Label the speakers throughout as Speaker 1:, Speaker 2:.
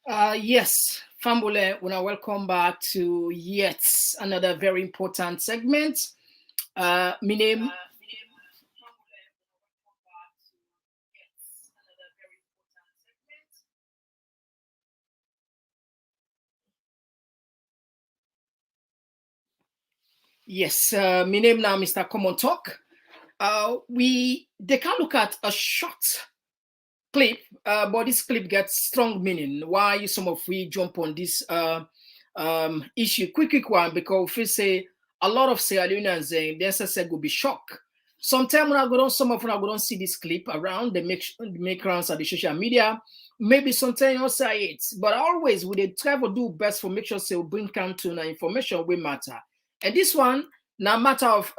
Speaker 1: Yes, Fambule, when I welcome back to yet another very important segment. My name. Yes, my name now, Mr. Komon-Tok. We they can look at a short clip, but this clip gets strong meaning. Why some of we jump on this issue? Quick one, because we say a lot of Sierra Leoneans the SSL will be shocked. Sometimes when I go on, some of when I go on see this clip around, they make rounds at the social media. Maybe sometimes you say it, but always we they try to do best for make sure say we bring count to information we matter. And this one, now matter of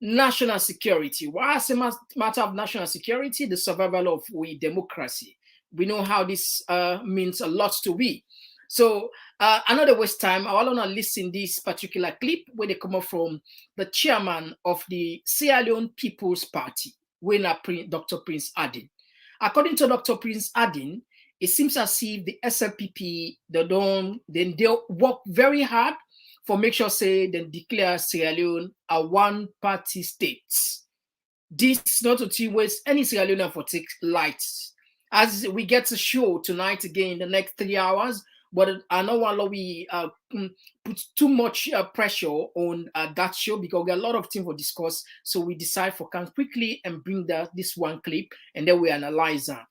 Speaker 1: national security. Why is a matter of national security? The survival of we democracy. We know how this means a lot to we. So another waste time. I want to listen this particular clip where they come up from the chairman of the Sierra Leone People's Party, when Dr. Prince Adin. According to Dr. Prince Adin, it seems as if the SLPP they work very hard for make sure say they declare Sierra Leone a one party state. This not to waste any Sierra Leone for take light. As we get to show tonight again in the next 3 hours, but I know while we put too much pressure on that show because there are a lot of things for discuss. So we decide for can quickly and bring this one clip and then we analyze that.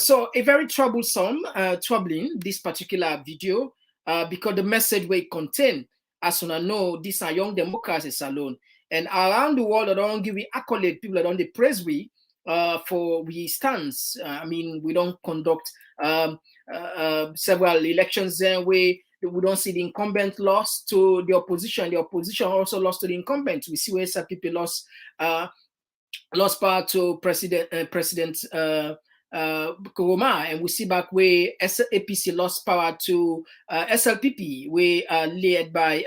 Speaker 1: So a very troubling this particular video because the message we contain, as soon as know, these are young democracies alone. And around the world, I don't give we accolade people that don't they praise we for we stance. I mean, we don't conduct several elections there where we don't see the incumbent lost to the opposition. The opposition also lost to the incumbent. We see where some people lost power to President Kuruma, and we see back where APC lost power to SLPP, where led by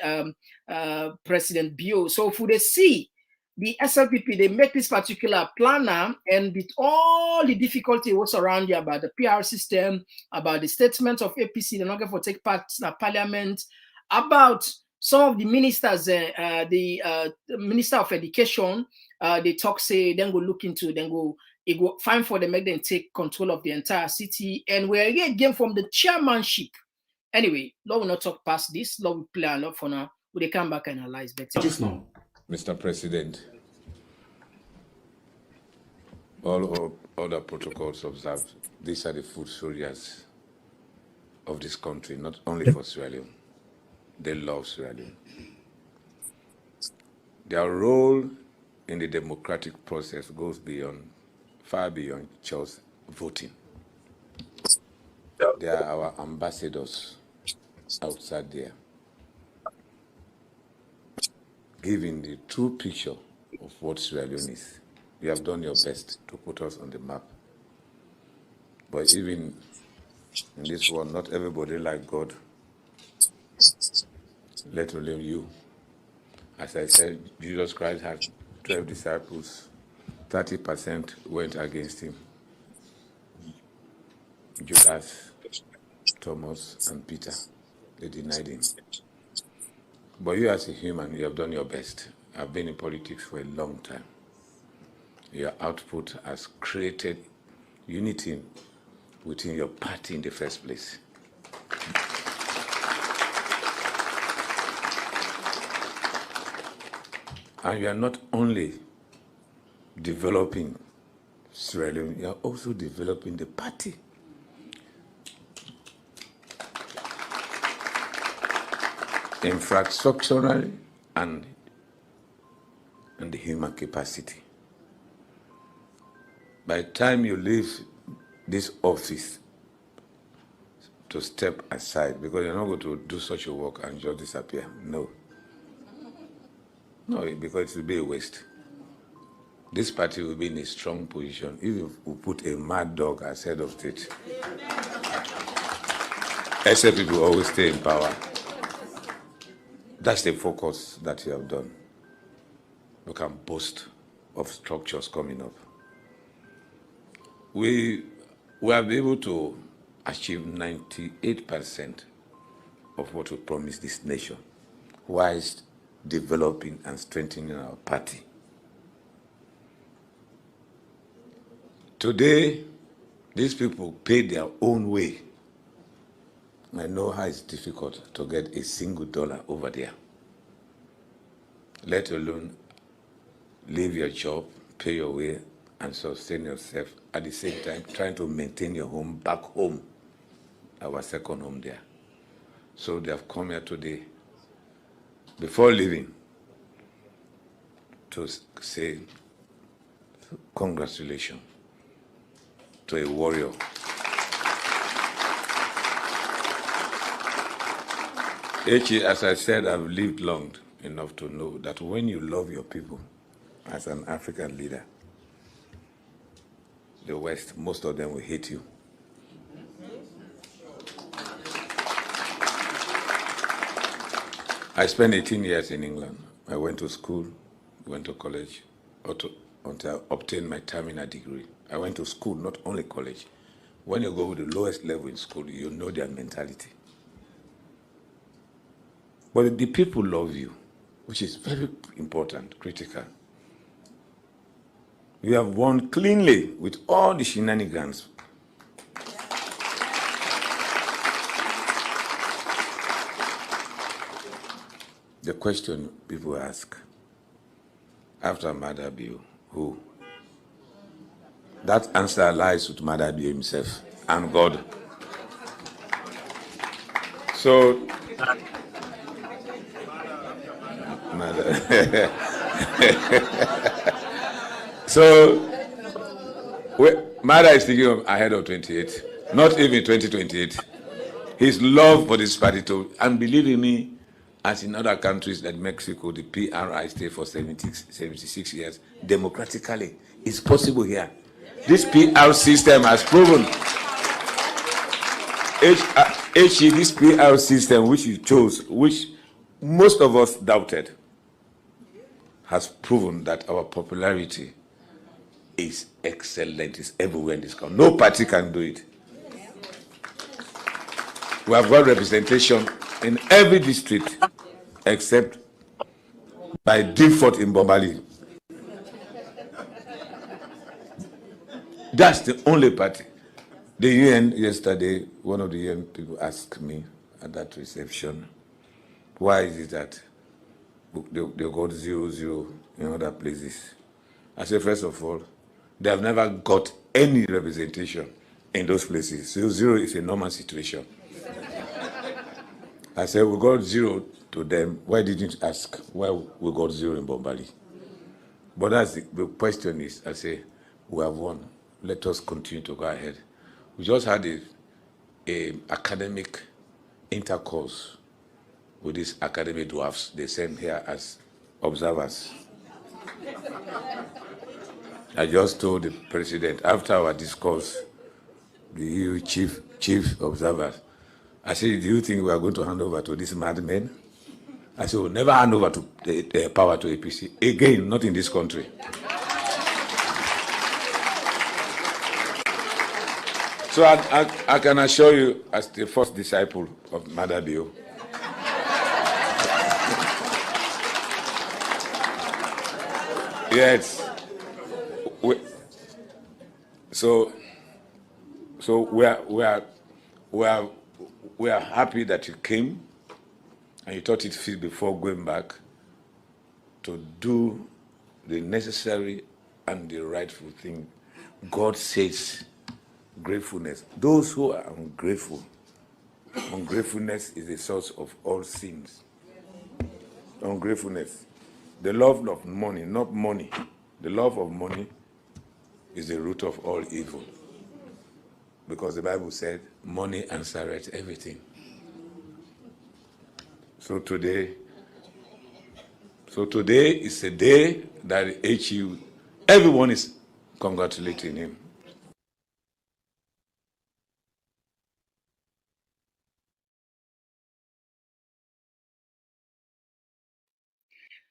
Speaker 1: President Bio. So if they see the SLPP, they make this particular planner, and with all the difficulty what's around you about the PR system, about the statements of APC, they're not going to take part in the parliament, about some of the ministers, the Minister of Education, they talk, say, then go look into, then go, it go fine for them, make them take control of the entire city. And we're again from the chairmanship. Anyway, Lord will not talk past this. Lord will play a lot for now. Will they come back and analyze better?
Speaker 2: Just now.
Speaker 3: Mr. President, all other protocols observed, these are the food soldiers of this country, not only for Sierra Leone. They love Sierra Leone. Their role in the democratic process goes far beyond just voting. They are our ambassadors outside there, giving the true picture of what Sierra Leone is. You have done your best to put us on the map. But even in this world, not everybody like God, let alone you. As I said, Jesus Christ had 12 disciples, 30% went against him. Judas, Thomas, and Peter, they denied him. But you as a human, you have done your best. I've been in politics for a long time. Your output has created unity within your party in the first place. And you are not only developing Sierra Leone, you are also developing the party. Infrastructurally and the human capacity. By the time you leave this office to step aside, because you're not going to do such a work and just disappear. No. No, because it will be a waste. This party will be in a strong position if we put a mad dog as head of state. Except people will always stay in power. That's the focus that you have done. We can boast of structures coming up. We have been able to achieved 98% of what we promised this nation, whilst developing and strengthening our party. Today, these people pay their own way. I know how it's difficult to get a single dollar over there, let alone leave your job, pay your way, and sustain yourself, at the same time trying to maintain your home back home, our second home there. So they have come here today, before leaving, to say congratulations to a warrior. As I said, I've lived long enough to know that when you love your people as an African leader, the West, most of them will hate you. I spent 18 years in England. I went to school, went to college, until I obtained my terminal degree. I went to school, not only college. When you go to the lowest level in school, you know their mentality. But the people love you, which is very important, critical. You have won cleanly with all the shenanigans. The question people ask, after Madabiu, who? That answer lies with Madabiu himself and God. So, Mada is thinking of ahead of 28, not even 2028. His love for this party, and believe me, as in other countries like Mexico, the PRI stay for 76 years democratically. It's possible here. This PR system has proven. This PR system which you chose, which most of us doubted, has proven that our popularity is excellent. It's everywhere in this country. No party can do it. We have got representation in every district except by default in Bombali. That's the only party. The UN yesterday, one of the UN people asked me at that reception, why is it that they got 0-0 in other places? I said, first of all, they have never got any representation in those places. 0-0 is a normal situation. I said, we got 0 to them. Why didn't you ask why we got 0 in Bombali? But that's the question is, I say, we have won. Let us continue to go ahead. We just had a academic intercourse with these academic dwarfs. They sent here as observers. I just told the president, after our discourse, the EU chief observers, I said, do you think we are going to hand over to these madmen? I said, we'll never hand over to the power to APC. Again, not in this country. So I can assure you, as the first disciple of Madabio, yes. So we are happy that you came, and you thought it fit before going back to do the necessary and the rightful thing. God says gratefulness. Those who are ungrateful, ungratefulness is the source of all sins. Ungratefulness. The love of money, not money. The love of money is the root of all evil. Because the Bible said, money answereth everything. So today is a day that HU, everyone is congratulating him.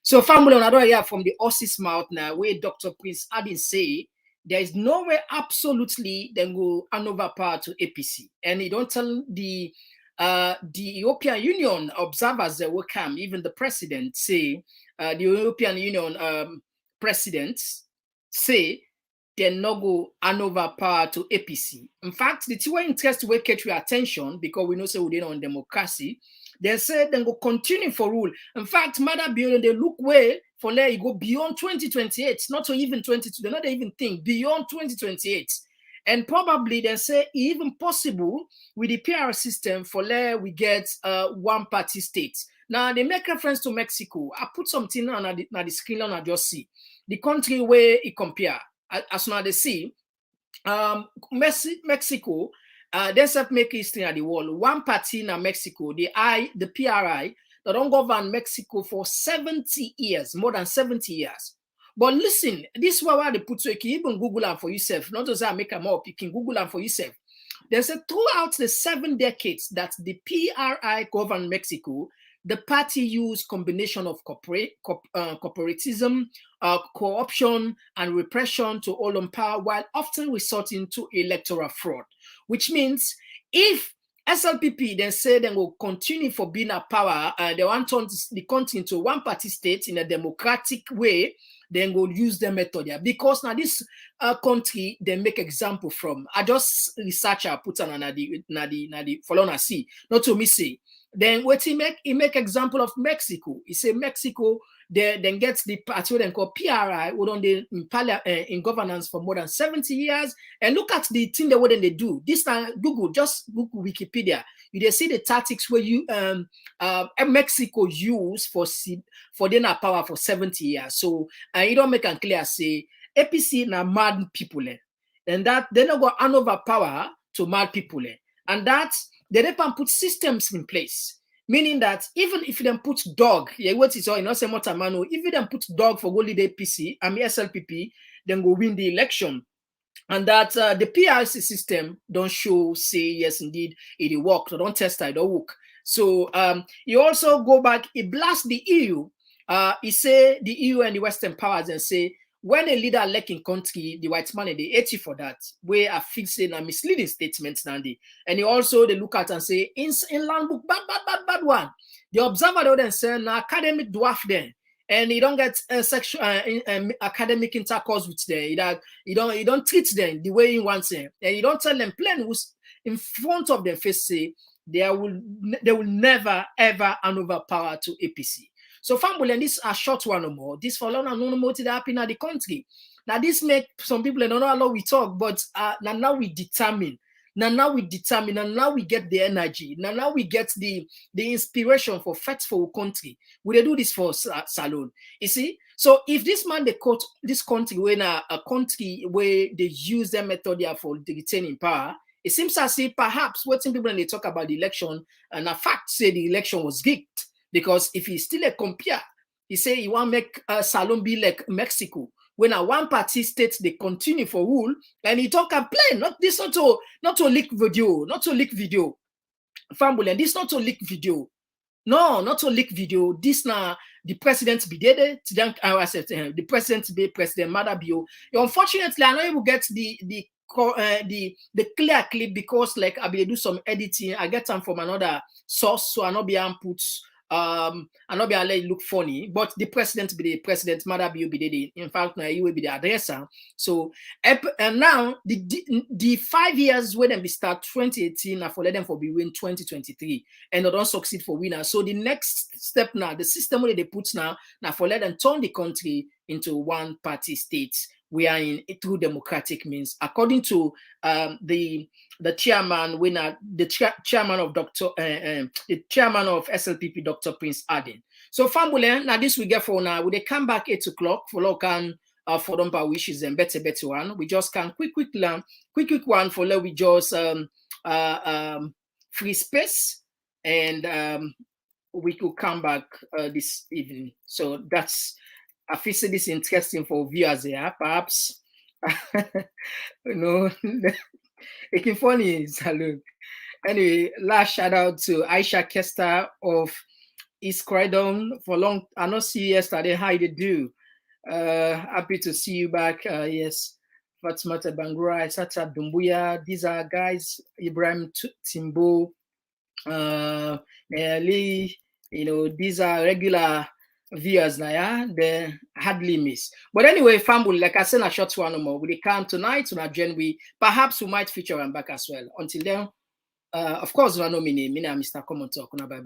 Speaker 1: So family on hear from the horse's mouth now, where Dr. Prince Adin say there is no way absolutely then go hand over power to APC. And you don't tell the European Union observers that will come, even the president say, the European Union presidents say they no go hand over power to APC. In fact, the two interest will catch your attention because we know say we on democracy. They say they go continue for rule. In fact, Mother Beyond they look way for let it go beyond 2028, not to even 22. They not even think beyond 2028. And probably they say even possible with the PR system for let we get one party state. Now they make reference to Mexico. I put something on the screen and I just see the country where it compare. As soon as they see Mexico, they self make history at the world. One party in Mexico, the PRI, that don't govern Mexico for 70 years, more than 70 years. But listen, this is why they put, so you can even Google them for yourself. Not to say I make them up, you can Google them for yourself. They said throughout the 7 decades that the PRI governed Mexico, the party used combination of corporatism, corruption, and repression to hold on power, while often resorting to electoral fraud. Which means if SLPP then say they will continue for being a power, they want to turn the country into a one-party state in a democratic way, then go use the method there. Because now this country they make example from. I just researcher put on the follow see, not to me say. Then what he make example of Mexico. He say Mexico then gets the party they call PRI, who don't in governance for more than 70 years. And look at the thing that what they do. This time just Google Wikipedia. You they see the tactics where you Mexico use for their power for 70 years. So you don't make it clear say APC na mad people, and that they not go hand over power to mad people, and that they don't put systems in place. Meaning that even if them put dog, what is all, you know, say Motamano, if them put dog for go lead APC, SLPP, then go win the election. And that the PRC system don't show, say, yes, indeed, it work. Don't test it, don't work. So you also go back, he blast the EU. He say the EU and the Western powers and say, when a leader elect in country, the white man, they hate you for that. Where are fixing a misleading statements, Nandy. And he also they look at and say, in land book, bad one. The observer then say, now academic dwarf then. And you don't get sexual academic intercourse with them. You don't treat them the way you want them. And you don't tell them plain who's in front of their face say they will never ever hand over power to APC. So family, and this a short one no more. This for long and no more to happen in the country. Now this make some people don't know how long we talk, but now we determine. Now we determine, and now we get the energy. Now we get the inspiration for fight for our country. We they do this for Salon. You see? So if this man they quote this country when a country where they use their method there for retaining power, it seems as if perhaps what some people when they talk about the election, and a fact say the election was rigged. Because if he's still a compare, he say he want to make Salon be like Mexico. When a one-party state they continue for rule, and he talk and play, not to leak video, family, and this not to leak video. No, not to leak video. This now the president be there. The president be President Madabio. Unfortunately, I know you will get the clear clip because like I be do some editing. I get them from another source, so I not be put. And not be let it look funny, but the president be the president, Madabio be the in fact now you will be the addresser. So and now the 5 years when they start 2018 for let them for be win 2023 and they don't succeed for winner. So the next step now, the system where they put now for let them turn the country into one party states. We are in through democratic means, according to the chairman, chairman of the chairman of SLPP, Dr. Prince Aden. So family, now this we get for now. We they come back 8 o'clock for local for them by wishes and better one. We just can quick one for let we just free space and we could come back this evening. So that's. I feel this interesting for viewers here, perhaps. You know, it can funny, Salute. Anyway, last shout out to Aisha Kester of East Croydon for long. I not see you yesterday. How you do? Happy to see you back. Yes, Fatimata Bangura, Isata Dumbuya. These are guys, Ibrahim Timbo, Lee, these are regular viewers now, yeah, they hardly miss. But anyway, Fambul, like I said, a short one more. We come tonight, we perhaps we might feature them back as well. Until then, of course, I know me, Mr. Komon-Tok. Bye bye.